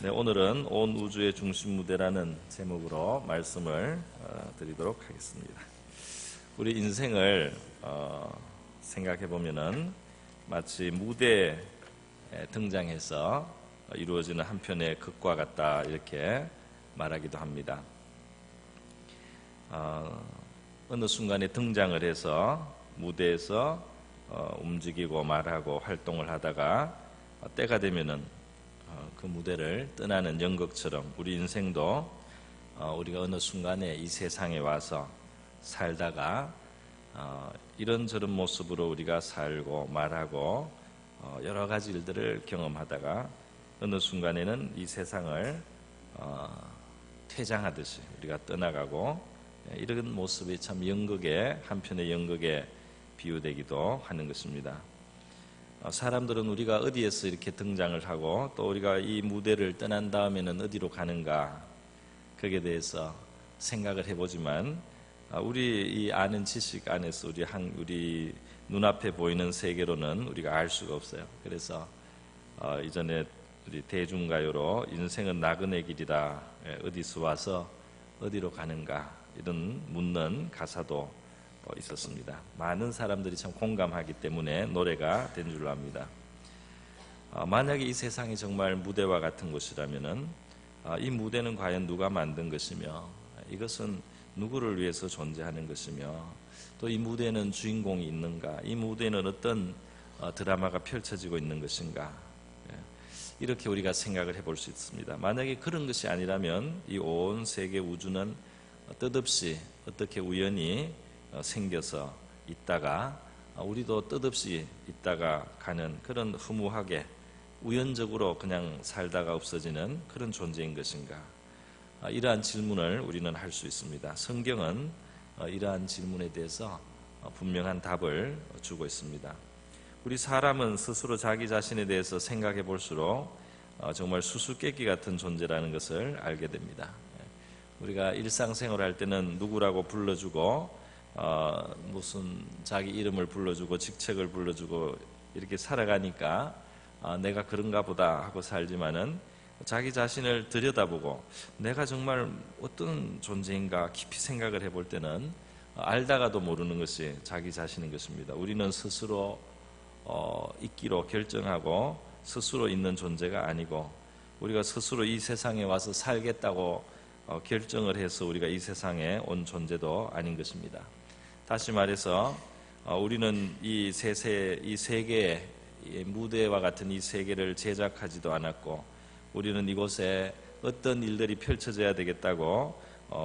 네, 오늘은 온 우주의 중심 무대라는 제목으로 말씀을 드리도록 하겠습니다. 우리 인생을 생각해 보면은 마치 무대에 등장해서 이루어지는 한 편의 극과 같다 이렇게 말하기도 합니다. 어느 순간에 등장을 해서 무대에서 움직이고 말하고 활동을 하다가 때가 되면은 그 무대를 떠나는 연극처럼 우리 인생도 우리가 어느 순간에 이 세상에 와서 살다가 이런저런 모습으로 우리가 살고 말하고 여러 가지 일들을 경험하다가 어느 순간에는 이 세상을 퇴장하듯이 우리가 떠나가고 이런 모습이 참 연극의 한편의 연극에 비유되기도 하는 것입니다. 사람들은 우리가 어디에서 이렇게 등장을 하고 또 우리가 이 무대를 떠난 다음에는 어디로 가는가 거기에 대해서 생각을 해보지만 우리 이 아는 지식 안에서 우리 눈앞에 보이는 세계로는 우리가 알 수가 없어요. 그래서 이전에 우리 대중가요로 인생은 나그네 길이다, 어디서 와서 어디로 가는가 이런 묻는 가사도 있었습니다. 많은 사람들이 참 공감하기 때문에 노래가 된 줄로 압니다. 만약에 이 세상이 정말 무대와 같은 곳이라면은 이 무대는 과연 누가 만든 것이며 이것은 누구를 위해서 존재하는 것이며 또 이 무대에는 주인공이 있는가, 이 무대에는 어떤 드라마가 펼쳐지고 있는 것인가, 이렇게 우리가 생각을 해볼 수 있습니다. 만약에 그런 것이 아니라면 이 온 세계 우주는 뜻없이 어떻게 우연히 생겨서 있다가 우리도 뜻없이 있다가 가는 그런 허무하게 우연적으로 그냥 살다가 없어지는 그런 존재인 것인가, 이러한 질문을 우리는 할 수 있습니다. 성경은 이러한 질문에 대해서 분명한 답을 주고 있습니다. 우리 사람은 스스로 자기 자신에 대해서 생각해 볼수록 정말 수수께끼 같은 존재라는 것을 알게 됩니다. 우리가 일상생활 할 때는 누구라고 불러주고 무슨 자기 이름을 불러주고 직책을 불러주고 이렇게 살아가니까 내가 그런가 보다 하고 살지만은 자기 자신을 들여다보고 내가 정말 어떤 존재인가 깊이 생각을 해볼 때는 알다가도 모르는 것이 자기 자신인 것입니다. 우리는 스스로 있기로 결정하고 스스로 있는 존재가 아니고 우리가 스스로 이 세상에 와서 살겠다고 결정을 해서 우리가 이 세상에 온 존재도 아닌 것입니다. 다시 말해서 우리는 이 세계의 무대와 같은 이 세계를 제작하지도 않았고 우리는 이곳에 어떤 일들이 펼쳐져야 되겠다고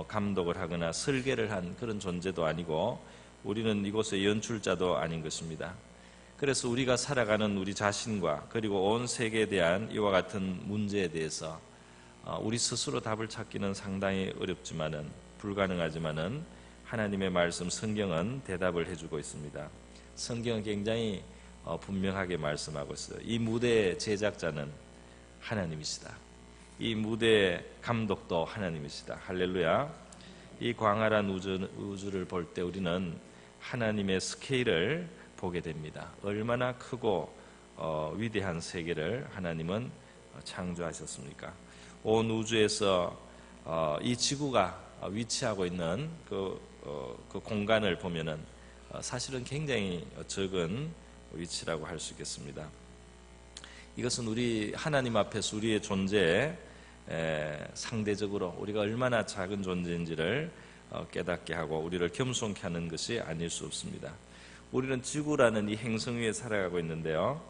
감독을 하거나 설계를 한 그런 존재도 아니고 우리는 이곳의 연출자도 아닌 것입니다. 그래서 우리가 살아가는 우리 자신과 그리고 온 세계에 대한 이와 같은 문제에 대해서 우리 스스로 답을 찾기는 상당히 어렵지만은 불가능하지만은 하나님의 말씀 성경은 대답을 해주고 있습니다. 성경은 굉장히 분명하게 말씀하고 있어요. 이 무대의 제작자는 하나님이시다. 이 무대의 감독도 하나님이시다. 할렐루야. 이 광활한 우주를 볼 때 우리는 하나님의 스케일을 보게 됩니다. 얼마나 크고 위대한 세계를 하나님은 창조하셨습니까? 온 우주에서 이 지구가 위치하고 있는 그 공간을 보면은 사실은 굉장히 적은 위치라고 할 수 있겠습니다. 이것은 우리 하나님 앞에서 우리의 존재에 상대적으로 우리가 얼마나 작은 존재인지를 깨닫게 하고 우리를 겸손케 하는 것이 아닐 수 없습니다. 우리는 지구라는 이 행성 위에 살아가고 있는데요.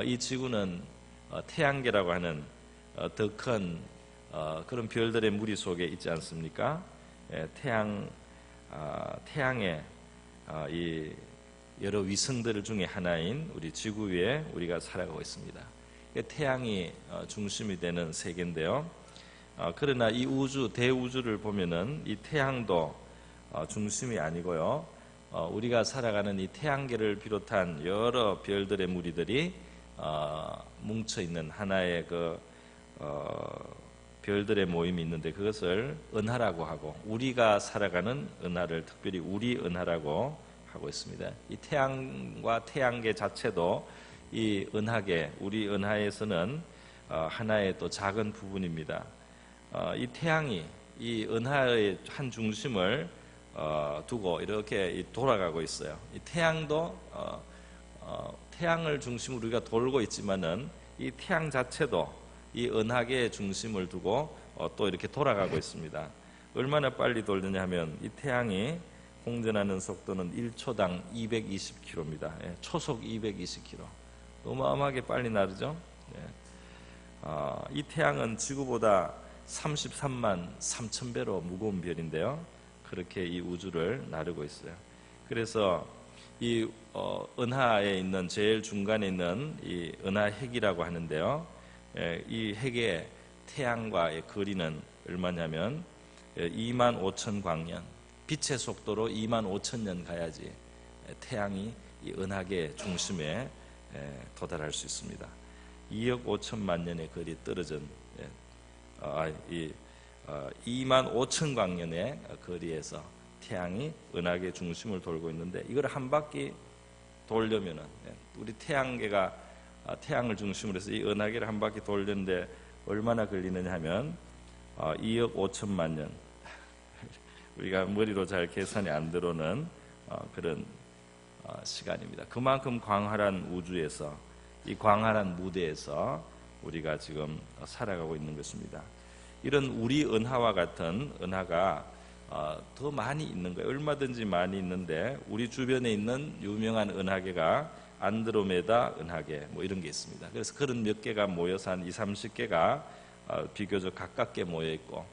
이 지구는 태양계라고 하는 더 큰 그런 별들의 무리 속에 있지 않습니까? 태양의 이 여러 위성들 중에 하나인 우리 지구 위에 우리가 살아가고 있습니다. 태양이 중심이 되는 세계인데요. 그러나 이 대우주를 보면은 이 태양도 중심이 아니고요. 우리가 살아가는 이 태양계를 비롯한 여러 별들의 무리들이 뭉쳐 있는 하나의 별들의 모임이 있는데 그것을 은하라고 하고 우리가 살아가는 은하를 특별히 우리 은하라고 하고 있습니다. 이 태양과 태양계 자체도 이 은하계, 우리 은하에서는 하나의 또 작은 부분입니다. 이 태양이 이 은하의 한 중심을 두고 이렇게 돌아가고 있어요. 이 태양도 태양을 중심으로 우리가 돌고 있지만은 이 태양 자체도 이 은하계의 중심을 두고 또 이렇게 돌아가고 있습니다. 얼마나 빨리 돌느냐 하면 이 태양이 공전하는 속도는 1초당 220km입니다. 초속 220km. 어마어마하게 빨리 나르죠. 이 태양은 지구보다 33만 3천 배로 무거운 별인데요. 그렇게 이 우주를 나르고 있어요. 그래서 이 은하에 있는 제일 중간에 있는 이 은하핵이라고 하는데요. 이 핵의 태양과의 거리는 얼마냐면 2만 5천 광년, 빛의 속도로 2만 5천 년 가야지 태양이 이 은하계 중심에 도달할 수 있습니다. 2억 5천만 년의 거리 떨어진 2만 5천 광년의 거리에서 태양이 은하계 중심을 돌고 있는데, 이걸 한 바퀴 돌려면은 우리 태양계가 태양을 중심으로 해서 이 은하계를 한 바퀴 돌리는데 얼마나 걸리느냐 하면 2억 5천만 년. 우리가 머리로 잘 계산이 안 들어오는 그런 시간입니다. 그만큼 광활한 우주에서, 이 광활한 무대에서 우리가 지금 살아가고 있는 것입니다. 이런 우리 은하와 같은 은하가 더 많이 있는 거예요. 얼마든지 많이 있는데, 우리 주변에 있는 유명한 은하계가 안드로메다 은하계 뭐 이런 게 있습니다. 그래서 그런 몇 개가 모여서 한 20, 30개가 비교적 가깝게 모여 있고,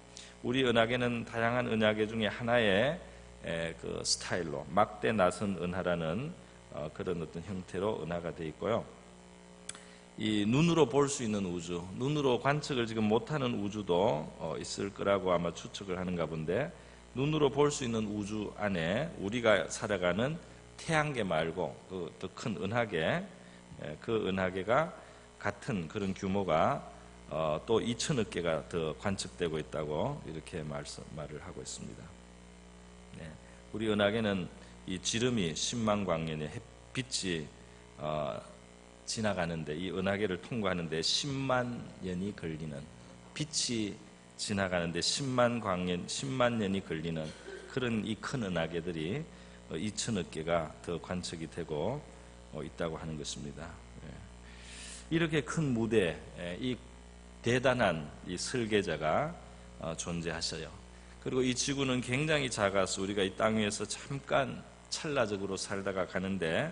우리 은하계는 다양한 은하계 중에 하나의 그 스타일로 막대 나선 은하라는 그런 어떤 형태로 은하가 되어 있고요. 이 눈으로 볼 수 있는 우주, 눈으로 관측을 지금 못하는 우주도 있을 거라고 아마 추측을 하는가 본데, 눈으로 볼 수 있는 우주 안에 우리가 살아가는 태양계 말고 그 더 큰 은하계, 그 은하계가 같은 그런 규모가 또 2천억 개가 더 관측되고 있다고 이렇게 말을 하고 있습니다. 우리 은하계는 이 지름이 10만 광년의 햇빛이 지나가는데, 이 은하계를 통과하는데 10만 년이 걸리는, 빛이 지나가는데 10만 광년, 10만 년이 걸리는 그런 이 큰 은하계들이 2천억 개가 더 관측이 되고 있다고 하는 것입니다. 이렇게 큰 무대, 이 대단한 이 설계자가 존재하셔요. 그리고 이 지구는 굉장히 작아서 우리가 이 땅 위에서 잠깐 찰나적으로 살다가 가는데,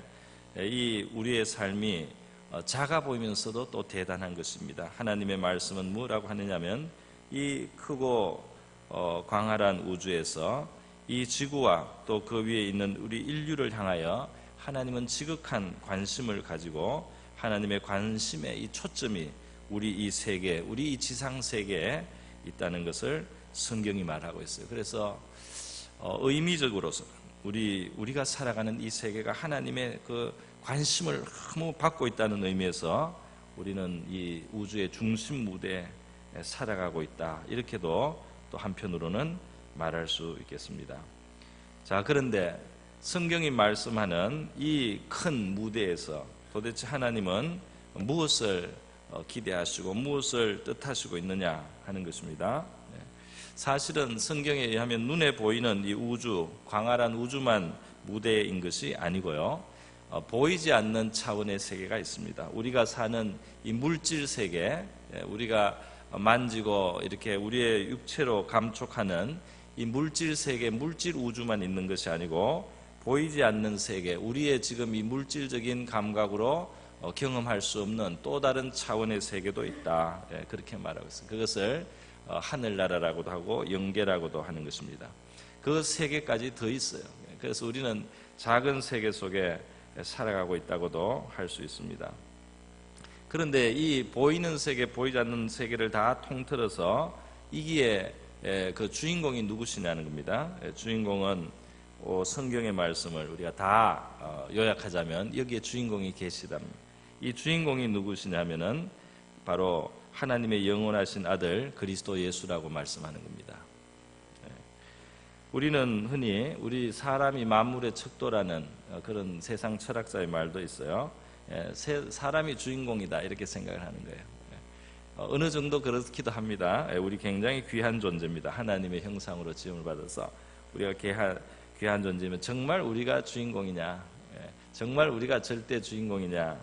이 우리의 삶이 작아 보이면서도 또 대단한 것입니다. 하나님의 말씀은 뭐라고 하느냐면, 이 크고 광활한 우주에서 이 지구와 또 그 위에 있는 우리 인류를 향하여 하나님은 지극한 관심을 가지고, 하나님의 관심의 이 초점이 우리 이 세계, 우리 이 지상 세계에 있다는 것을 성경이 말하고 있어요. 그래서 의미적으로서 우리가 살아가는 이 세계가 하나님의 그 관심을 너무 받고 있다는 의미에서 우리는 이 우주의 중심 무대에 살아가고 있다, 이렇게도 또 한편으로는 말할 수 있겠습니다. 자, 그런데 성경이 말씀하는 이 큰 무대에서 도대체 하나님은 무엇을 기대하시고 무엇을 뜻하시고 있느냐 하는 것입니다. 사실은 성경에 의하면 눈에 보이는 이 우주, 광활한 우주만 무대인 것이 아니고요, 보이지 않는 차원의 세계가 있습니다. 우리가 사는 이 물질 세계, 우리가 만지고 이렇게 우리의 육체로 감촉하는 이 물질 세계, 물질 우주만 있는 것이 아니고, 보이지 않는 세계, 우리의 지금 이 물질적인 감각으로 경험할 수 없는 또 다른 차원의 세계도 있다, 그렇게 말하고 있습니다. 그것을 하늘나라라고도 하고 영계라고도 하는 것입니다. 그 세계까지 더 있어요. 그래서 우리는 작은 세계 속에 살아가고 있다고도 할 수 있습니다. 그런데 이 보이는 세계, 보이지 않는 세계를 다 통틀어서 이기에 그 주인공이 누구시냐는 겁니다. 주인공은 성경의 말씀을 우리가 다 요약하자면 여기에 주인공이 계시답니다. 이 주인공이 누구시냐면은 바로 하나님의 영원하신 아들 그리스도 예수라고 말씀하는 겁니다. 우리는 흔히 우리 사람이 만물의 척도라는 그런 세상 철학자의 말도 있어요. 사람이 주인공이다, 이렇게 생각을 하는 거예요. 어느 정도 그렇기도 합니다. 우리 굉장히 귀한 존재입니다. 하나님의 형상으로 지음을 받아서 우리가 귀한 존재면 정말 우리가 주인공이냐, 정말 우리가 절대 주인공이냐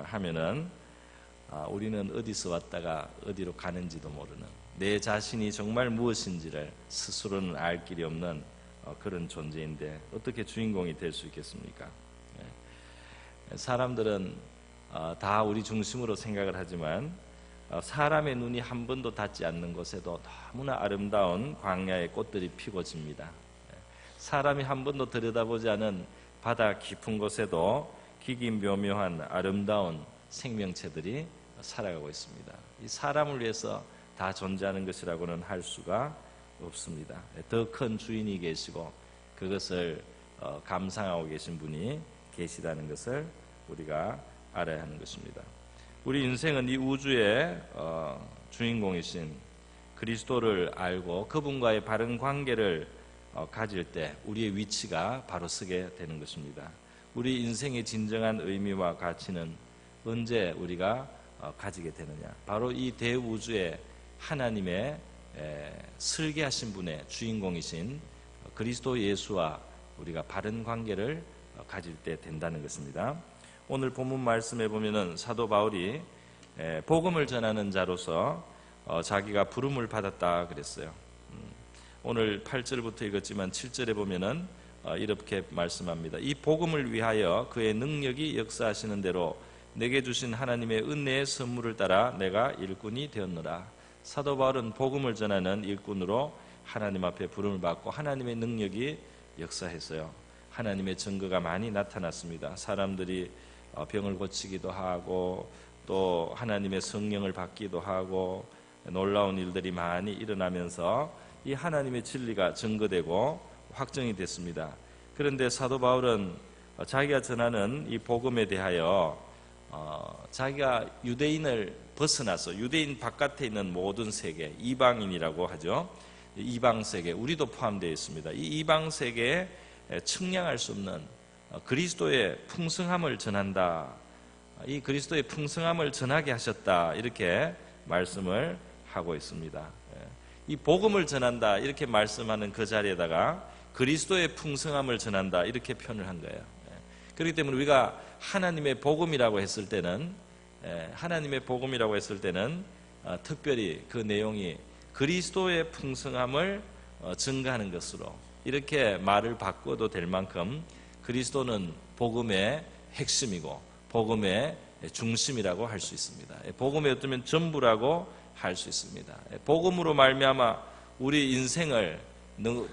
하면은 우리는 어디서 왔다가 어디로 가는지도 모르는, 내 자신이 정말 무엇인지를 스스로는 알 길이 없는 그런 존재인데 어떻게 주인공이 될 수 있겠습니까? 사람들은 다 우리 중심으로 생각을 하지만 사람의 눈이 한 번도 닿지 않는 곳에도 너무나 아름다운 광야의 꽃들이 피고 집니다. 사람이 한 번도 들여다보지 않은 바다 깊은 곳에도 기기묘묘한 아름다운 생명체들이 살아가고 있습니다. 이 사람을 위해서 다 존재하는 것이라고는 할 수가 없습니다. 더 큰 주인이 계시고 그것을 감상하고 계신 분이 계시다는 것을 우리가 알아야 하는 것입니다. 우리 인생은 이 우주의 주인공이신 그리스도를 알고 그분과의 바른 관계를 가질 때 우리의 위치가 바로 서게 되는 것입니다. 우리 인생의 진정한 의미와 가치는 언제 우리가 가지게 되느냐? 바로 이 대우주의 하나님의 설계하신 분의 주인공이신 그리스도 예수와 우리가 바른 관계를 가질 때 된다는 것입니다. 오늘 본문 말씀에 보면은 사도 바울이 복음을 전하는 자로서 자기가 부름을 받았다 그랬어요. 오늘 8절부터 읽었지만 7절에 보면은 이렇게 말씀합니다. 이 복음을 위하여 그의 능력이 역사하시는 대로 내게 주신 하나님의 은혜의 선물을 따라 내가 일꾼이 되었노라. 사도 바울은 복음을 전하는 일꾼으로 하나님 앞에 부름을 받고 하나님의 능력이 역사했어요. 하나님의 증거가 많이 나타났습니다. 사람들이 병을 고치기도 하고 또 하나님의 성령을 받기도 하고 놀라운 일들이 많이 일어나면서 이 하나님의 진리가 증거되고 확정이 됐습니다. 그런데 사도 바울은 자기가 전하는 이 복음에 대하여 자기가 유대인을 벗어나서 유대인 바깥에 있는 모든 세계, 이방인이라고 하죠. 이방 세계, 우리도 포함되어 있습니다. 이 이방 세계에 측량할 수 없는 그리스도의 풍성함을 전한다. 이 그리스도의 풍성함을 전하게 하셨다. 이렇게 말씀을 하고 있습니다. 이 복음을 전한다. 이렇게 말씀하는 그 자리에다가 그리스도의 풍성함을 전한다. 이렇게 표현을 한 거예요. 그렇기 때문에 우리가 하나님의 복음이라고 했을 때는 특별히 그 내용이 그리스도의 풍성함을 증가하는 것으로 이렇게 말을 바꿔도 될 만큼 그리스도는 복음의 핵심이고 복음의 중심이라고 할 수 있습니다. 복음의 어쩌면 전부라고 할 수 있습니다. 복음으로 말미암아 우리 인생을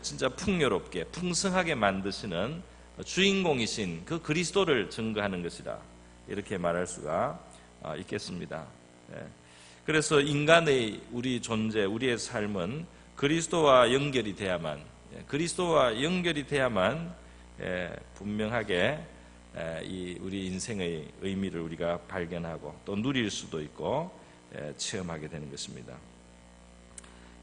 진짜 풍요롭게 풍성하게 만드시는 주인공이신 그 그리스도를 증거하는 것이다. 이렇게 말할 수가 있겠습니다. 그래서 인간의 우리 존재, 우리의 삶은 그리스도와 연결이 돼야만 분명하게 우리 인생의 의미를 우리가 발견하고 또 누릴 수도 있고 체험하게 되는 것입니다.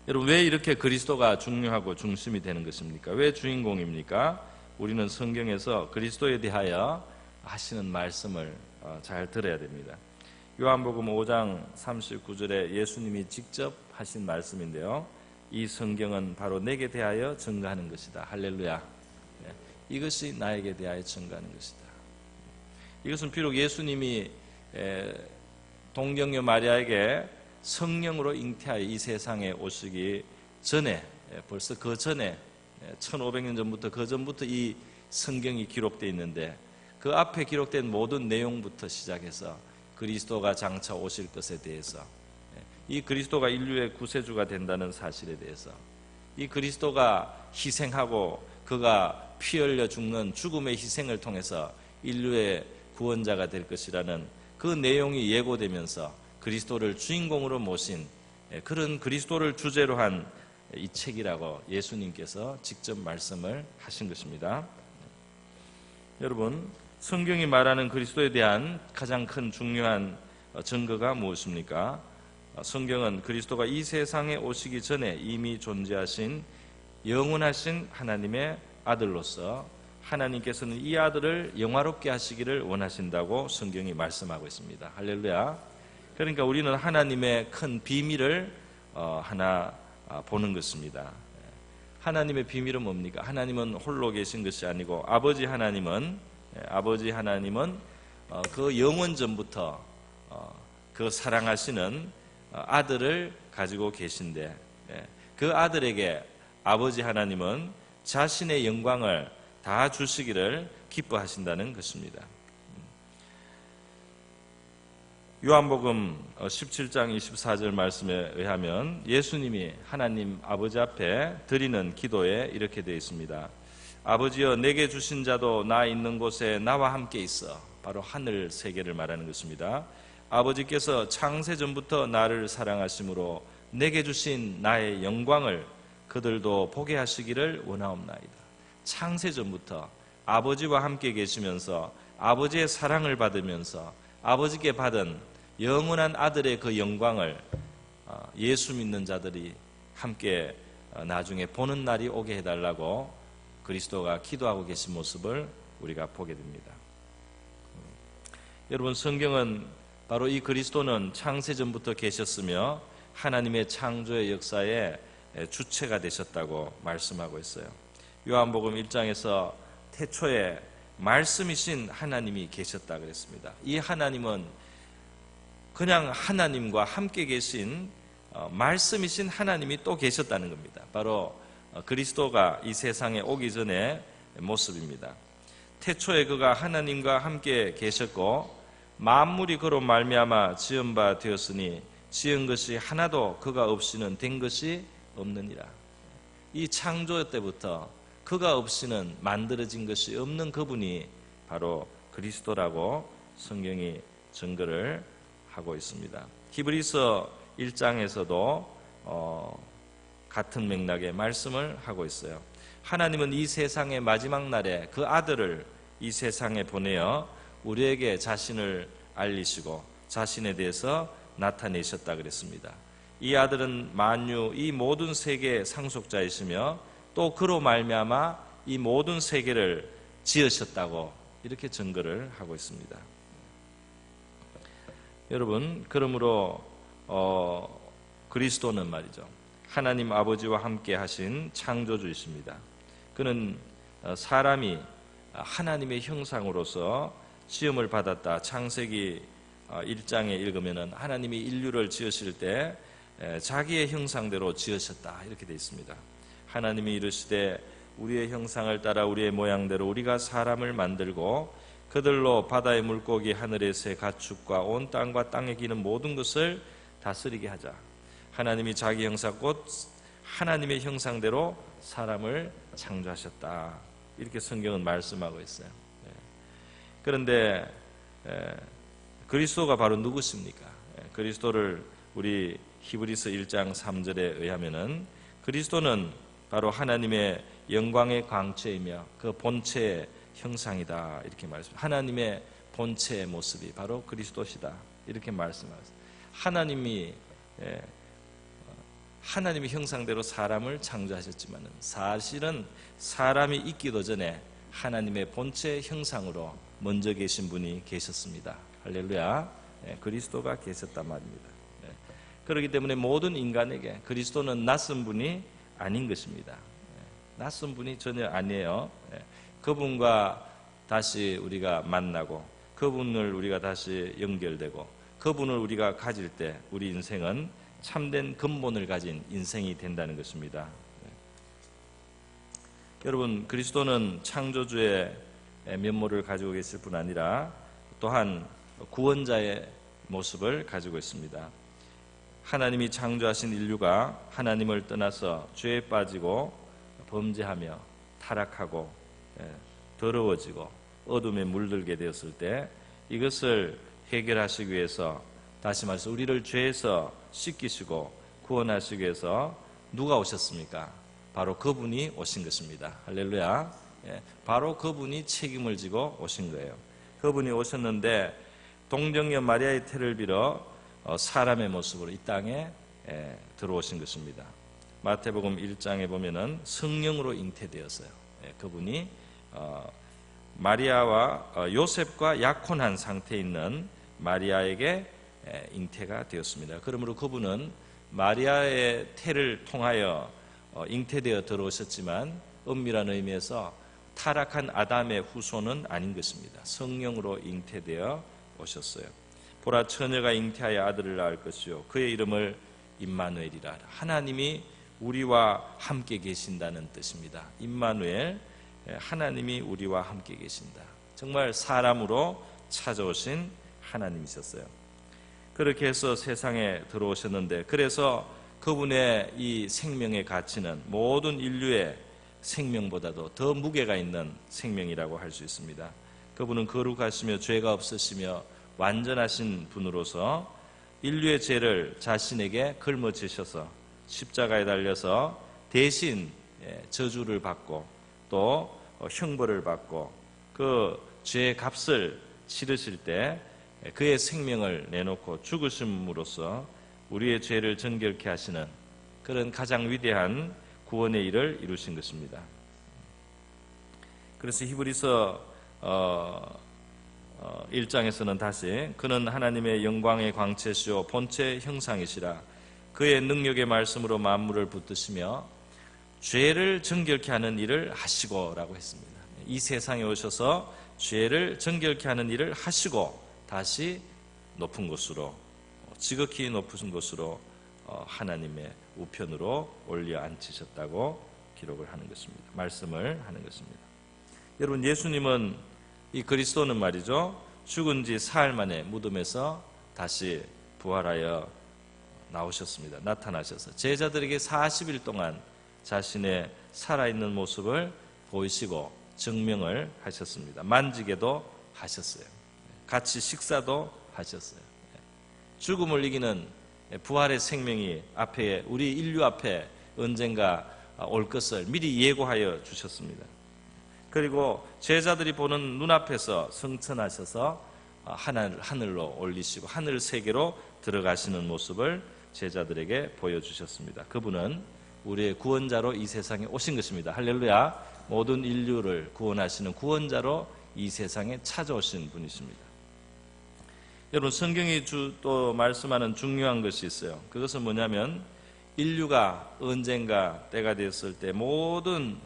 여러분, 왜 이렇게 그리스도가 중요하고 중심이 되는 것입니까? 왜 주인공입니까? 우리는 성경에서 그리스도에 대하여 하시는 말씀을 잘 들어야 됩니다. 요한복음 5장 39절에 예수님이 직접 하신 말씀인데요. 이 성경은 바로 내게 대하여 증거하는 것이다. 할렐루야. 이것이 나에게 대하여 증거하는 것이다. 이것은 비록 예수님이 동정녀 마리아에게 성령으로 잉태하여 이 세상에 오시기 전에, 벌써 그 전에 1500년 전부터 그 전부터 이 성경이 기록되어 있는데 그 앞에 기록된 모든 내용부터 시작해서 그리스도가 장차 오실 것에 대해서, 이 그리스도가 인류의 구세주가 된다는 사실에 대해서, 이 그리스도가 희생하고 그가 피 흘려 죽는 죽음의 희생을 통해서 인류의 구원자가 될 것이라는 그 내용이 예고되면서 그리스도를 주인공으로 모신 그런 그리스도를 주제로 한 이 책이라고 예수님께서 직접 말씀을 하신 것입니다. 여러분, 성경이 말하는 그리스도에 대한 가장 큰 중요한 증거가 무엇입니까? 성경은 그리스도가 이 세상에 오시기 전에 이미 존재하신 영원하신 하나님의 아들로서 하나님께서는 이 아들을 영화롭게 하시기를 원하신다고 성경이 말씀하고 있습니다. 할렐루야. 그러니까 우리는 하나님의 큰 비밀을 하나 보는 것입니다. 하나님의 비밀은 뭡니까? 하나님은 홀로 계신 것이 아니고 아버지 하나님은 그 영원 전부터 그 사랑하시는 아들을 가지고 계신데, 그 아들에게 아버지 하나님은 자신의 영광을 다 주시기를 기뻐하신다는 것입니다. 요한복음 17장 24절 말씀에 의하면 예수님이 하나님 아버지 앞에 드리는 기도에 이렇게 되어 있습니다. 아버지여, 내게 주신 자도 나 있는 곳에 나와 함께 있어. 바로 하늘 세계를 말하는 것입니다. 아버지께서 창세전부터 나를 사랑하심으로 내게 주신 나의 영광을 그들도 보게 하시기를 원하옵나이다. 창세전부터 아버지와 함께 계시면서 아버지의 사랑을 받으면서 아버지께 받은 영원한 아들의 그 영광을 예수 믿는 자들이 함께 나중에 보는 날이 오게 해달라고 그리스도가 기도하고 계신 모습을 우리가 보게 됩니다. 여러분, 성경은 바로 이 그리스도는 창세전부터 계셨으며 하나님의 창조의 역사의 주체가 되셨다고 말씀하고 있어요. 요한복음 1장에서 태초에 말씀이신 하나님이 계셨다 그랬습니다. 이 하나님은 그냥 하나님과 함께 계신 말씀이신 하나님이 또 계셨다는 겁니다. 바로 그리스도가 이 세상에 오기 전의 모습입니다. 태초에 그가 하나님과 함께 계셨고 만물이 그로 말미암아 지은 바 되었으니 지은 것이 하나도 그가 없이는 된 것이 없느니라. 이 창조 때부터 그가 없이는 만들어진 것이 없는 그분이 바로 그리스도라고 성경이 증거를 하고 있습니다. 히브리서 1장에서도 같은 맥락의 말씀을 하고 있어요. 하나님은 이 세상의 마지막 날에 그 아들을 이 세상에 보내어 우리에게 자신을 알리시고 자신에 대해서 나타내셨다 그랬습니다. 이 아들은 만유 이 모든 세계의 상속자이시며 또 그로 말미암아 이 모든 세계를 지으셨다고 이렇게 증거를 하고 있습니다. 여러분, 그러므로 그리스도는 말이죠, 하나님 아버지와 함께 하신 창조주이십니다. 그는 사람이 하나님의 형상으로서 지음을 받았다. 창세기 1장에 읽으면은 하나님이 인류를 지으실 때 자기의 형상대로 지으셨다 이렇게 되어 있습니다. 하나님이 이르시되 우리의 형상을 따라 우리의 모양대로 우리가 사람을 만들고 그들로 바다의 물고기 하늘의 새 가축과 온 땅과 땅에 기는 모든 것을 다스리게 하자. 하나님이 자기 형상 곧 하나님의 형상대로 사람을 창조하셨다 이렇게 성경은 말씀하고 있어요. 그런데 그리스도가 바로 누구십니까? 그리스도를 우리 히브리서 1장 3절에 의하면은 그리스도는 바로 하나님의 영광의 광채이며 그 본체의 형상이다 이렇게 말씀합니다. 하나님의 본체의 모습이 바로 그리스도시다 이렇게 말씀하셨습니다. 하나님의 형상대로 사람을 창조하셨지만 사실은 사람이 있기도 전에 하나님의 본체의 형상으로 먼저 계신 분이 계셨습니다. 할렐루야. 그리스도가 계셨단 말입니다. 그렇기 때문에 모든 인간에게 그리스도는 낯선 분이 아닌 것입니다. 낯선 분이 전혀 아니에요. 그분과 다시 우리가 만나고 그분을 우리가 다시 연결되고 그분을 우리가 가질 때 우리 인생은 참된 근본을 가진 인생이 된다는 것입니다. 여러분, 그리스도는 창조주의 면모를 가지고 계실 뿐 아니라 또한 구원자의 모습을 가지고 있습니다. 하나님이 창조하신 인류가 하나님을 떠나서 죄에 빠지고 범죄하며 타락하고 더러워지고 어둠에 물들게 되었을 때 이것을 해결하시기 위해서 다시 말해서 우리를 죄에서 씻기시고 구원하시기 위해서 누가 오셨습니까? 바로 그분이 오신 것입니다. 할렐루야. 바로 그분이 책임을 지고 오신 거예요. 그분이 오셨는데 동정녀 마리아의 태를 빌어 사람의 모습으로 이 땅에 들어오신 것입니다. 마태복음 1장에 보면은 성령으로 잉태되었어요. 그분이 마리아와 요셉과 약혼한 상태에 있는 마리아에게 잉태가 되었습니다. 그러므로 그분은 마리아의 태를 통하여 잉태되어 들어오셨지만 엄밀한 의미에서 타락한 아담의 후손은 아닌 것입니다. 성령으로 잉태되어 오셨어요. 보라, 처녀가 잉태하여 아들을 낳을 것이요 그의 이름을 임마누엘이라. 하나님이 우리와 함께 계신다는 뜻입니다. 임마누엘, 하나님이 우리와 함께 계신다. 정말 사람으로 찾아오신 하나님이셨어요. 그렇게 해서 세상에 들어오셨는데, 그래서 그분의 이 생명의 가치는 모든 인류의 생명보다도 더 무게가 있는 생명이라고 할 수 있습니다. 그분은 거룩하시며 죄가 없으시며 완전하신 분으로서 인류의 죄를 자신에게 걸머지셔서 십자가에 달려서 대신 저주를 받고 또 형벌을 받고 그 죄의 값을 치르실 때 그의 생명을 내놓고 죽으심으로써 우리의 죄를 정결케 하시는 그런 가장 위대한 구원의 일을 이루신 것입니다. 그래서 히브리서 1장에서는 다시 그는 하나님의 영광의 광채시요 본체 형상이시라. 그의 능력의 말씀으로 만물을 붙드시며 죄를 정결케 하는 일을 하시고 라고 했습니다. 이 세상에 오셔서 죄를 정결케 하는 일을 하시고 다시 높은 곳으로, 지극히 높은 곳으로 하나님의 우편으로 올려 앉히셨다고 기록을 하는 것입니다. 말씀을 하는 것입니다. 여러분, 예수님은, 이 그리스도는 말이죠, 죽은 지 사흘 만에 무덤에서 다시 부활하여 나오셨습니다. 나타나셔서 제자들에게 40일 동안 자신의 살아있는 모습을 보이시고 증명을 하셨습니다. 만지게도 하셨어요. 같이 식사도 하셨어요. 죽음을 이기는 부활의 생명이 앞에, 우리 인류 앞에 언젠가 올 것을 미리 예고하여 주셨습니다. 그리고 제자들이 보는 눈앞에서 승천하셔서 하늘로 올리시고 하늘 세계로 들어가시는 모습을 제자들에게 보여주셨습니다. 그분은 우리의 구원자로 이 세상에 오신 것입니다. 할렐루야. 모든 인류를 구원하시는 구원자로 이 세상에 찾아오신 분이십니다. 여러분, 성경이 또 말씀하는 중요한 것이 있어요. 그것은 뭐냐면 인류가 언젠가 때가 되었을 때 모든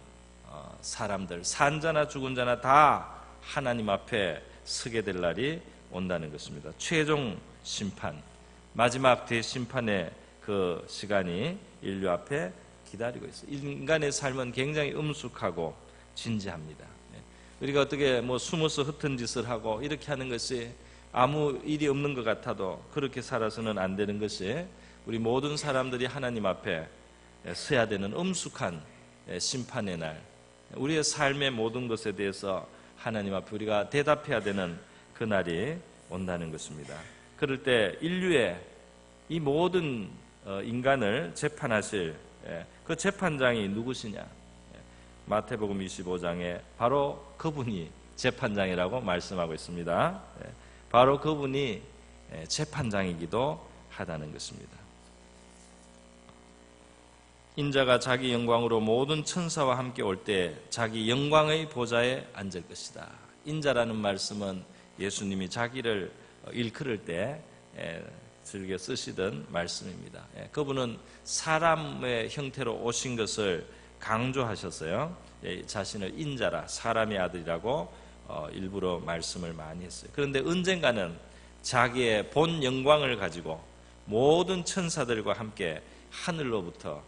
사람들, 산자나 죽은 자나 다 하나님 앞에 서게 될 날이 온다는 것입니다. 최종 심판, 마지막 대심판의 그 시간이 인류 앞에 기다리고 있어요. 인간의 삶은 굉장히 엄숙하고 진지합니다. 우리가 어떻게 숨어서 흩은 짓을 하고 이렇게 하는 것이 아무 일이 없는 것 같아도 그렇게 살아서는 안 되는 것이 우리 모든 사람들이 하나님 앞에 서야 되는 엄숙한 심판의 날, 우리의 삶의 모든 것에 대해서 하나님 앞에 우리가 대답해야 되는 그 날이 온다는 것입니다. 그럴 때 인류의 이 모든 인간을 재판하실 그 재판장이 누구시냐? 마태복음 25장에 바로 그분이 재판장이라고 말씀하고 있습니다. 바로 그분이 재판장이기도 하다는 것입니다. 인자가 자기 영광으로 모든 천사와 함께 올 때 자기 영광의 보좌에 앉을 것이다. 인자라는 말씀은 예수님이 자기를 일컬을 때 즐겨 쓰시던 말씀입니다. 그분은 사람의 형태로 오신 것을 강조하셨어요. 자신을 인자라, 사람의 아들이라고 일부러 말씀을 많이 했어요. 그런데 언젠가는 자기의 본 영광을 가지고 모든 천사들과 함께 하늘로부터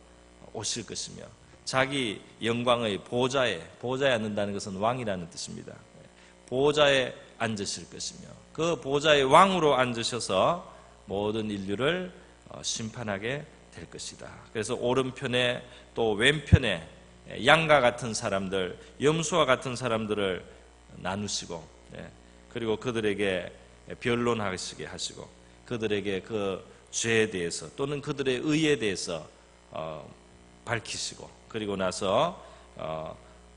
오실 것이며 자기 영광의 보좌에 앉는다는 것은 왕이라는 뜻입니다. 보좌에 앉으실 것이며 그 보좌의 왕으로 앉으셔서 모든 인류를 심판하게 될 것이다. 그래서 오른편에 또 왼편에 양과 같은 사람들, 염소와 같은 사람들을 나누시고, 그리고 그들에게 변론하시게 하시고 그들에게 그 죄에 대해서 또는 그들의 의에 대해서 밝히시고, 그리고 나서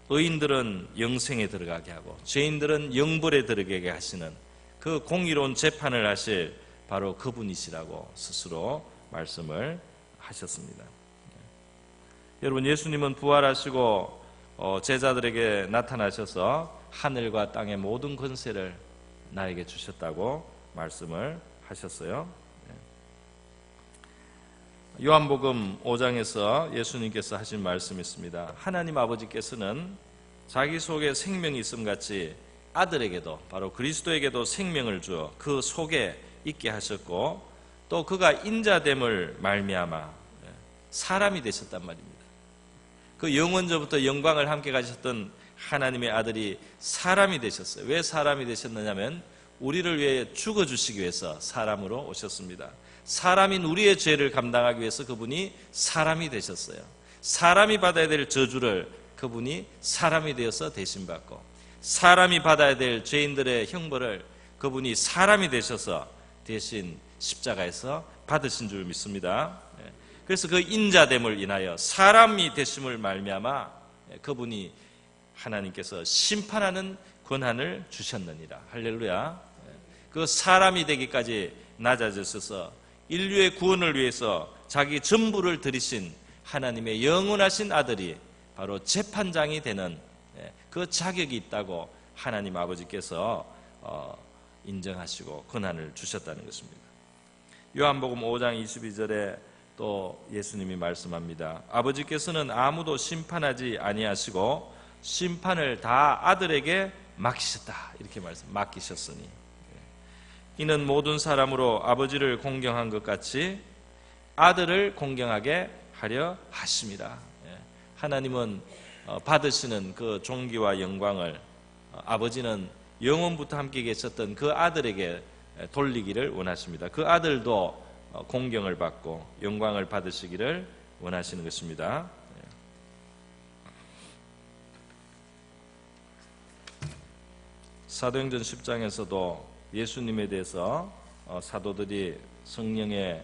의인들은 영생에 들어가게 하고 죄인들은 영벌에 들어가게 하시는 그 공의로운 재판을 하실 바로 그분이시라고 스스로 말씀을 하셨습니다. 여러분, 예수님은 부활하시고 제자들에게 나타나셔서 하늘과 땅의 모든 권세를 나에게 주셨다고 말씀을 하셨어요. 요한복음 5장에서 예수님께서 하신 말씀이 있습니다. 하나님 아버지께서는 자기 속에 생명이 있음 같이 아들에게도, 바로 그리스도에게도 생명을 주어 그 속에 있게 하셨고, 또 그가 인자됨을 말미암아 사람이 되셨단 말입니다. 그 영원전부터 영광을 함께 가졌던 하나님의 아들이 사람이 되셨어요. 왜 사람이 되셨느냐면 우리를 위해 죽어주시기 위해서 사람으로 오셨습니다. 사람인 우리의 죄를 감당하기 위해서 그분이 사람이 되셨어요. 사람이 받아야 될 저주를 그분이 사람이 되어서 대신받고, 사람이 받아야 될 죄인들의 형벌을 그분이 사람이 되셔서 대신 십자가에서 받으신 줄 믿습니다. 그래서 그 인자됨을 인하여 사람이 되심을 말미암아 그분이 하나님께서 심판하는 권한을 주셨느니라. 할렐루야. 그 사람이 되기까지 낮아지셔서 인류의 구원을 위해서 자기 전부를 들이신 하나님의 영원하신 아들이 바로 재판장이 되는 그 자격이 있다고 하나님 아버지께서 인정하시고 권한을 주셨다는 것입니다. 요한복음 5장 22절에 또 예수님이 말씀합니다. 아버지께서는 아무도 심판하지 아니하시고 심판을 다 아들에게 맡기셨다. 이렇게 맡기셨으니 이는 모든 사람으로 아버지를 공경한 것 같이 아들을 공경하게 하려 하심이라. 하나님은 받으시는 그 존귀와 영광을 아버지는 영원부터 함께 계셨던 그 아들에게 돌리기를 원하십니다. 그 아들도 공경을 받고 영광을 받으시기를 원하시는 것입니다. 사도행전 10장에서도 예수님에 대해서 사도들이 성령의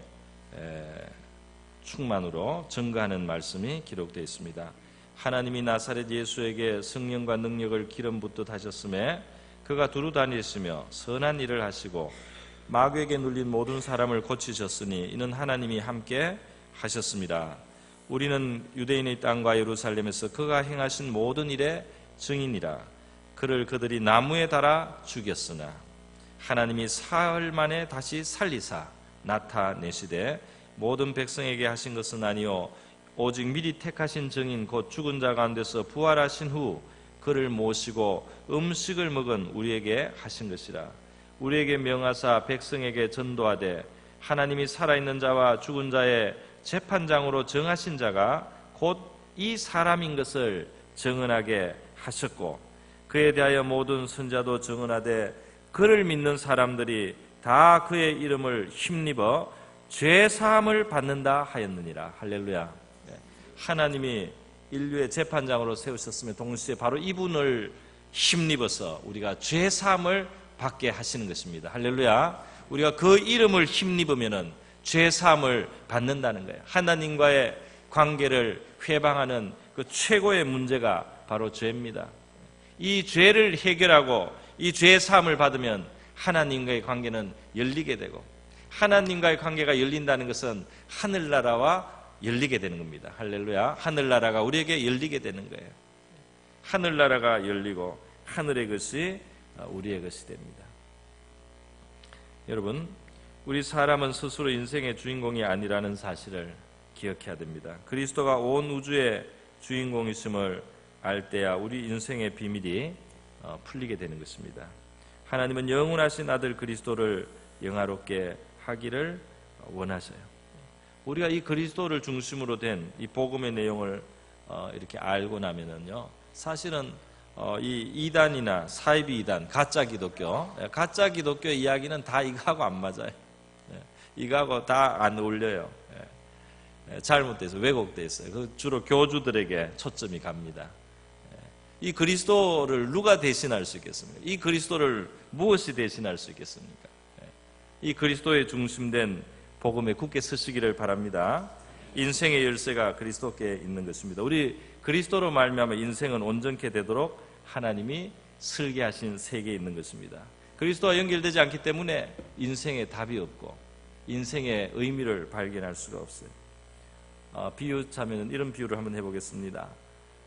충만으로 증거하는 말씀이 기록되어 있습니다. 하나님이 나사렛 예수에게 성령과 능력을 기름 붓듯 하셨음에 그가 두루 다니시며 선한 일을 하시고 마귀에게 눌린 모든 사람을 고치셨으니 이는 하나님이 함께 하셨습니다. 우리는 유대인의 땅과 예루살렘에서 그가 행하신 모든 일의 증인이라. 그를 그들이 나무에 달아 죽였으나 하나님이 사흘 만에 다시 살리사 나타내시되 모든 백성에게 하신 것은 아니요 오직 미리 택하신 증인 곧 죽은 자 가운데서 부활하신 후 그를 모시고 음식을 먹은 우리에게 하신 것이라. 우리에게 명하사 백성에게 전도하되 하나님이 살아있는 자와 죽은 자의 재판장으로 정하신 자가 곧 이 사람인 것을 증언하게 하셨고, 그에 대하여 모든 선자도 증언하되 그를 믿는 사람들이 다 그의 이름을 힘입어 죄 사함을 받는다 하였느니라. 할렐루야. 하나님이 인류의 재판장으로 세우셨으며 동시에 바로 이분을 힘입어서 우리가 죄 사함을 받게 하시는 것입니다. 할렐루야. 우리가 그 이름을 힘입으면은 죄 사함을 받는다는 거예요. 하나님과의 관계를 회방하는 그 최고의 문제가 바로 죄입니다. 이 죄를 해결하고 이 죄 사함을 받으면 하나님과의 관계는 열리게 되고, 하나님과의 관계가 열린다는 것은 하늘나라와 열리게 되는 겁니다. 할렐루야. 하늘나라가 우리에게 열리게 되는 거예요. 하늘나라가 열리고 하늘의 것이 우리의 것이 됩니다. 여러분, 우리 사람은 스스로 인생의 주인공이 아니라는 사실을 기억해야 됩니다. 그리스도가 온 우주의 주인공이심을 알 때야 우리 인생의 비밀이 풀리게 되는 것입니다. 하나님은 영원하신 아들 그리스도를 영화롭게 하기를 원하셔요. 우리가 이 그리스도를 중심으로 된 이 복음의 내용을 이렇게 알고 나면은요, 사실은 이 이단이나 사이비 이단, 가짜 기독교 이야기는 다 이거하고 안 맞아요. 이거하고 다 안 어울려요. 잘못돼서 왜곡돼 있어요. 그 주로 교주들에게 초점이 갑니다. 이 그리스도를 누가 대신할 수 있겠습니까? 이 그리스도를 무엇이 대신할 수 있겠습니까? 이 그리스도에 중심된 복음에 굳게 서시기를 바랍니다. 인생의 열쇠가 그리스도께 있는 것입니다. 우리 그리스도로 말미암아 인생은 온전케 되도록 하나님이 설계하신 세계에 있는 것입니다. 그리스도와 연결되지 않기 때문에 인생에 답이 없고 인생의 의미를 발견할 수가 없어요. 비유자면 이런 비유를 한번 해보겠습니다.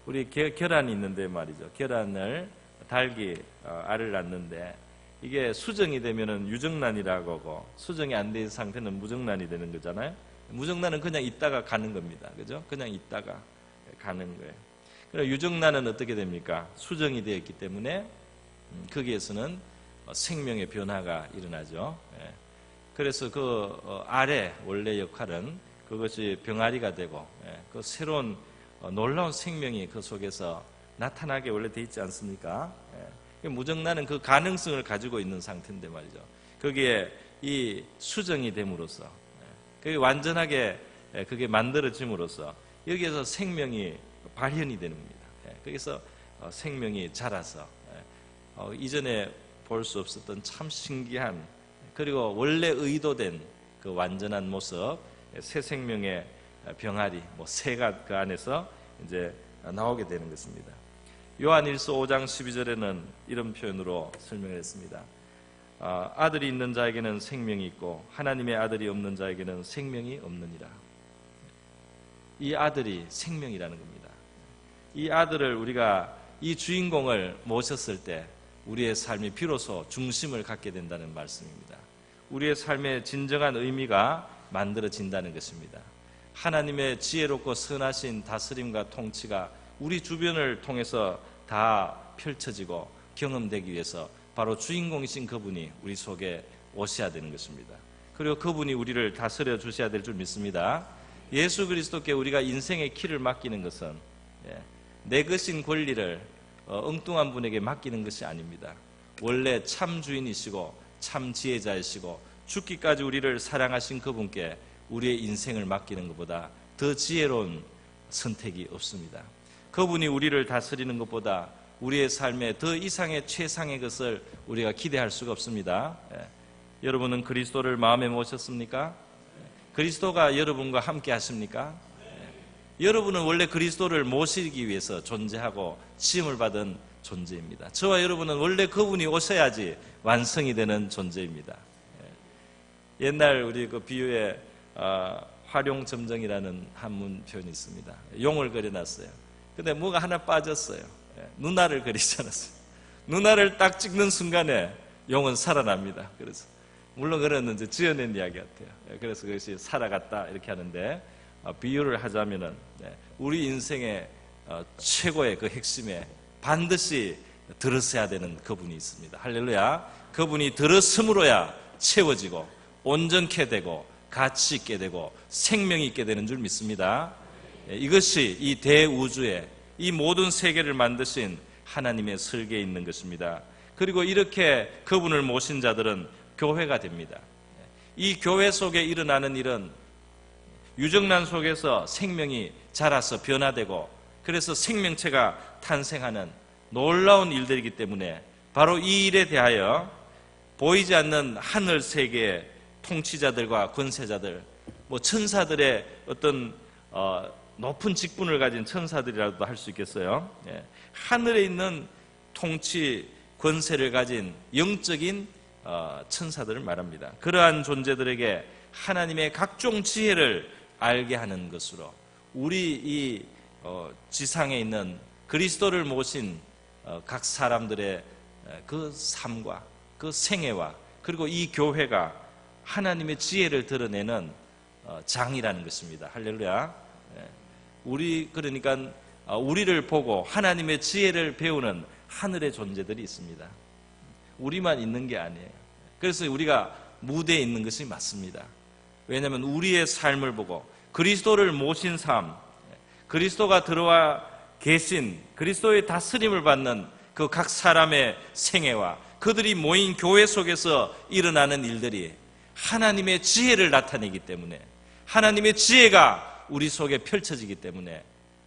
우리 계란이 있는데 말이죠. 계란을 닭이 알을 낳는데 이게 수정이 되면은 유정란이라고 하고 수정이 안 된 상태는 무정란이 되는 거잖아요. 무정란은 그냥 있다가 가는 겁니다. 그죠? 그냥 있다가 가는 거예요. 그럼 유정란은 어떻게 됩니까? 수정이 되어 있기 때문에 거기에서는 생명의 변화가 일어나죠. 그래서 그 알의 원래 역할은 그것이 병아리가 되고 그 새로운 놀라운 생명이 그 속에서 나타나게 원래 돼 있지 않습니까? 무정란은 그 가능성을 가지고 있는 상태인데 말이죠. 거기에 이 수정이 됨으로써 그게 완전하게 그게 만들어짐으로써 여기에서 생명이 발현이 되는 겁니다. 거기서 생명이 자라서 이전에 볼 수 없었던 참 신기한 그리고 원래 의도된 그 완전한 모습, 새 생명의 병아리, 새가 그 안에서 이제 나오게 되는 것입니다. 요한일서 5장 12절에는 이런 표현으로 설명을 했습니다. 아들이 있는 자에게는 생명이 있고 하나님의 아들이 없는 자에게는 생명이 없느니라. 이 아들이 생명이라는 겁니다. 이 아들을 우리가 이 주인공을 모셨을 때 우리의 삶이 비로소 중심을 갖게 된다는 말씀입니다. 우리의 삶의 진정한 의미가 만들어진다는 것입니다. 하나님의 지혜롭고 선하신 다스림과 통치가 우리 주변을 통해서 다 펼쳐지고 경험되기 위해서 바로 주인공이신 그분이 우리 속에 오셔야 되는 것입니다. 그리고 그분이 우리를 다스려 주셔야 될 줄 믿습니다. 예수 그리스도께 우리가 인생의 키를 맡기는 것은 내 것인 권리를 엉뚱한 분에게 맡기는 것이 아닙니다. 원래 참 주인이시고 참 지혜자이시고 죽기까지 우리를 사랑하신 그분께 우리의 인생을 맡기는 것보다 더 지혜로운 선택이 없습니다. 그분이 우리를 다스리는 것보다 우리의 삶에 더 이상의 최상의 것을 우리가 기대할 수가 없습니다. 여러분은 그리스도를 마음에 모셨습니까? 그리스도가 여러분과 함께 하십니까? 여러분은 원래 그리스도를 모시기 위해서 존재하고 시험을 받은 존재입니다. 저와 여러분은 원래 그분이 오셔야지 완성이 되는 존재입니다. 옛날 우리 그 비유에 활용점정이라는 한문 표현이 있습니다. 용을 그려놨어요. 근데 뭐가 하나 빠졌어요. 누나를 그리지 않았어요. 누나를 딱 찍는 순간에 용은 살아납니다. 그래서 물론 그런 이제 지어낸 이야기 같아요. 그래서 그것이 살아갔다 이렇게 하는데 비유를 하자면은 우리 인생의 최고의 그 핵심에 반드시 들었어야 되는 그분이 있습니다. 할렐루야. 그분이 들었음으로야 채워지고 온전케 되고 가치 있게 되고 생명이 있게 되는 줄 믿습니다. 이것이 이 대우주의 이 모든 세계를 만드신 하나님의 설계에 있는 것입니다. 그리고 이렇게 그분을 모신 자들은 교회가 됩니다. 이 교회 속에 일어나는 일은 유정란 속에서 생명이 자라서 변화되고 그래서 생명체가 탄생하는 놀라운 일들이기 때문에 바로 이 일에 대하여 보이지 않는 하늘 세계의 통치자들과 권세자들, 천사들의 어떤 높은 직분을 가진 천사들이라도 할 수 있겠어요. 하늘에 있는 통치 권세를 가진 영적인 천사들을 말합니다. 그러한 존재들에게 하나님의 각종 지혜를 알게 하는 것으로 우리 이 지상에 있는 그리스도를 모신 각 사람들의 그 삶과 그 생애와 그리고 이 교회가 하나님의 지혜를 드러내는 장이라는 것입니다. 할렐루야. 그러니까 우리를 보고 하나님의 지혜를 배우는 하늘의 존재들이 있습니다. 우리만 있는 게 아니에요. 그래서 우리가 무대에 있는 것이 맞습니다. 왜냐하면 우리의 삶을 보고 그리스도를 모신 삶, 그리스도가 들어와 계신 그리스도의 다스림을 받는 그 각 사람의 생애와 그들이 모인 교회 속에서 일어나는 일들이 하나님의 지혜를 나타내기 때문에 하나님의 지혜가 우리 속에 펼쳐지기 때문에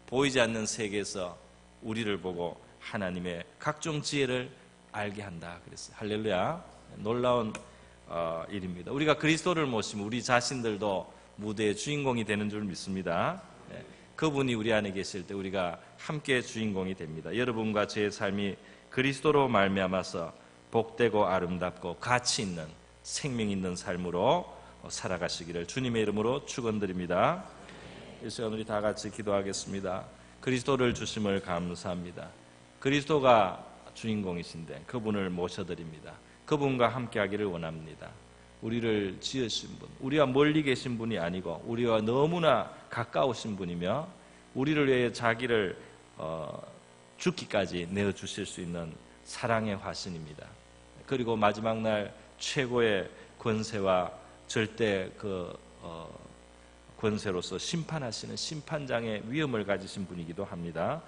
보이지 않는 세계에서 우리를 보고 하나님의 각종 지혜를 알게 한다 그랬어요. 할렐루야. 놀라운 일입니다. 우리가 그리스도를 모시면 우리 자신들도 무대의 주인공이 되는 줄 믿습니다. 그분이 우리 안에 계실 때 우리가 함께 주인공이 됩니다. 여러분과 제 삶이 그리스도로 말미암아서 복되고 아름답고 가치 있는 생명 있는 삶으로 살아가시기를 주님의 이름으로 축원드립니다. 이 시간 우리 다 같이 기도하겠습니다. 그리스도를 주심을 감사합니다. 그리스도가 주인공이신데 그분을 모셔드립니다. 그분과 함께 하기를 원합니다. 우리를 지으신 분, 우리와 멀리 계신 분이 아니고 우리와 너무나 가까우신 분이며 우리를 위해 자기를 죽기까지 내어주실 수 있는 사랑의 화신입니다. 그리고 마지막 날 최고의 권세와 절대 권세로서 심판하시는 심판장의 위엄을 가지신 분이기도 합니다.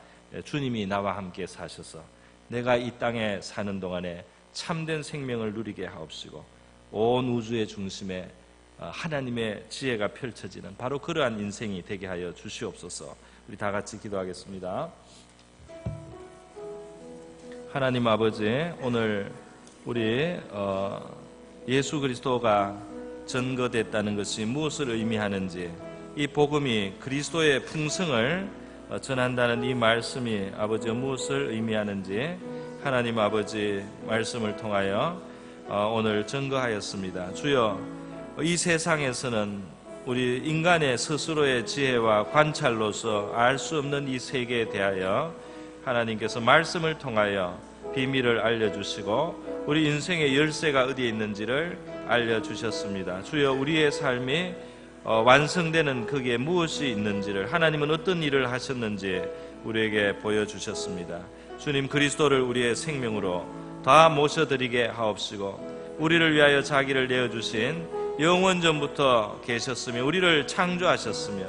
주님이 나와 함께 사셔서 내가 이 땅에 사는 동안에 참된 생명을 누리게 하옵시고 온 우주의 중심에 하나님의 지혜가 펼쳐지는 바로 그러한 인생이 되게 하여 주시옵소서. 우리 다 같이 기도하겠습니다. 하나님 아버지, 오늘 우리 예수 그리스도가 전거됐다는 것이 무엇을 의미하는지, 이 복음이 그리스도의 풍성을 전한다는 이 말씀이 아버지 무엇을 의미하는지 하나님 아버지 말씀을 통하여 오늘 증거하였습니다. 주여, 이 세상에서는 우리 인간의 스스로의 지혜와 관찰로서 알 수 없는 이 세계에 대하여 하나님께서 말씀을 통하여 비밀을 알려주시고 우리 인생의 열쇠가 어디에 있는지를 알려주셨습니다. 주여, 우리의 삶이 완성되는 거기에 무엇이 있는지를, 하나님은 어떤 일을 하셨는지 우리에게 보여주셨습니다. 주님, 그리스도를 우리의 생명으로 다 모셔드리게 하옵시고 우리를 위하여 자기를 내어주신 영원전부터 계셨으며 우리를 창조하셨으며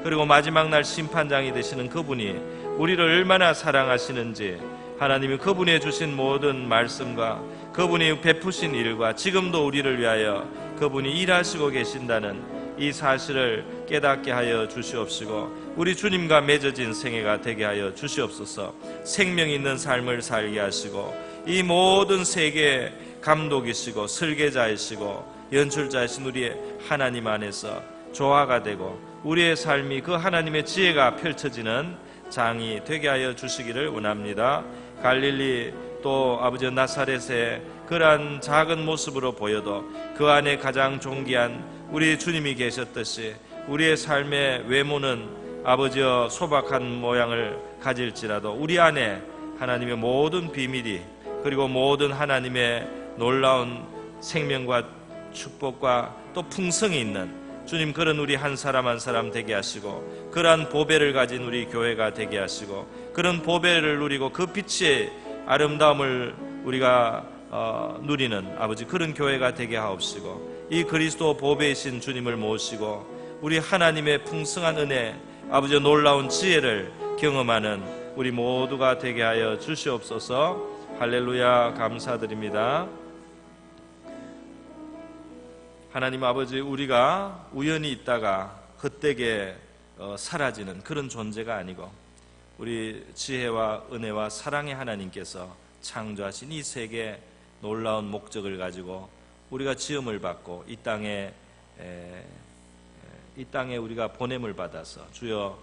그리고 마지막 날 심판장이 되시는 그분이 우리를 얼마나 사랑하시는지, 하나님이 그분이 주신 모든 말씀과 그분이 베푸신 일과 지금도 우리를 위하여 그분이 일하시고 계신다는 이 사실을 깨닫게 하여 주시옵시고 우리 주님과 맺어진 생애가 되게 하여 주시옵소서. 생명 있는 삶을 살게 하시고 이 모든 세계의 감독이시고 설계자이시고 연출자이신 우리의 하나님 안에서 조화가 되고 우리의 삶이 그 하나님의 지혜가 펼쳐지는 장이 되게 하여 주시기를 원합니다. 갈릴리 또 아버지 나사렛의 그러한 작은 모습으로 보여도 그 안에 가장 존귀한 우리 주님이 계셨듯이 우리의 삶의 외모는 아버지여 소박한 모양을 가질지라도 우리 안에 하나님의 모든 비밀이 그리고 모든 하나님의 놀라운 생명과 축복과 또 풍성이 있는 주님, 그런 우리 한 사람 한 사람 되게 하시고 그러한 보배를 가진 우리 교회가 되게 하시고 그런 보배를 누리고 그 빛의 아름다움을 우리가 누리는 아버지 그런 교회가 되게 하옵시고 이 그리스도 보배이신 주님을 모시고 우리 하나님의 풍성한 은혜 아버지 놀라운 지혜를 경험하는 우리 모두가 되게 하여 주시옵소서. 할렐루야, 감사드립니다. 하나님 아버지, 우리가 우연히 있다가 헛되게 사라지는 그런 존재가 아니고 우리 지혜와 은혜와 사랑의 하나님께서 창조하신 이 세계 놀라운 목적을 가지고 우리가 지음을 받고 이 땅에 우리가 보냄을 받아서 주여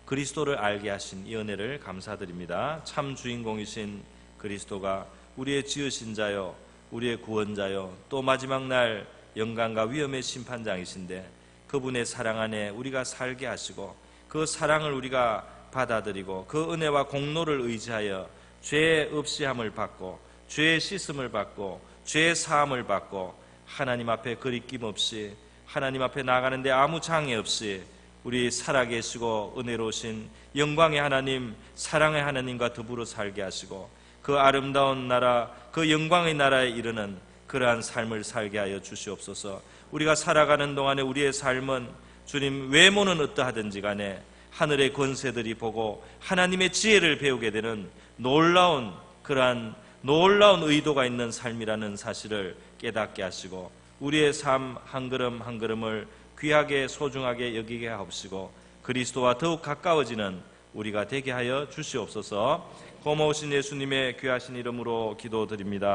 그리스도를 알게 하신 이 은혜를 감사드립니다. 참 주인공이신 그리스도가 우리의 지으신 자요 우리의 구원자요 또 마지막 날 영광과 위엄의 심판장이신데 그분의 사랑 안에 우리가 살게 하시고 그 사랑을 우리가 받아들이고 그 은혜와 공로를 의지하여 죄 없이 함을 받고 죄의 씻음을 받고 죄의 사함을 받고 하나님 앞에 거리낌 없이 하나님 앞에 나가는데 아무 장애 없이 우리 살아계시고 은혜로우신 영광의 하나님 사랑의 하나님과 더불어 살게 하시고 그 아름다운 나라 그 영광의 나라에 이르는 그러한 삶을 살게 하여 주시옵소서. 우리가 살아가는 동안에 우리의 삶은 주님 외모는 어떠하든지 간에 하늘의 권세들이 보고 하나님의 지혜를 배우게 되는 놀라운 그러한 놀라운 의도가 있는 삶이라는 사실을 깨닫게 하시고 우리의 삶 한 걸음 한 걸음을 귀하게 소중하게 여기게 하옵시고 그리스도와 더욱 가까워지는 우리가 되게 하여 주시옵소서. 고마우신 예수님의 귀하신 이름으로 기도드립니다.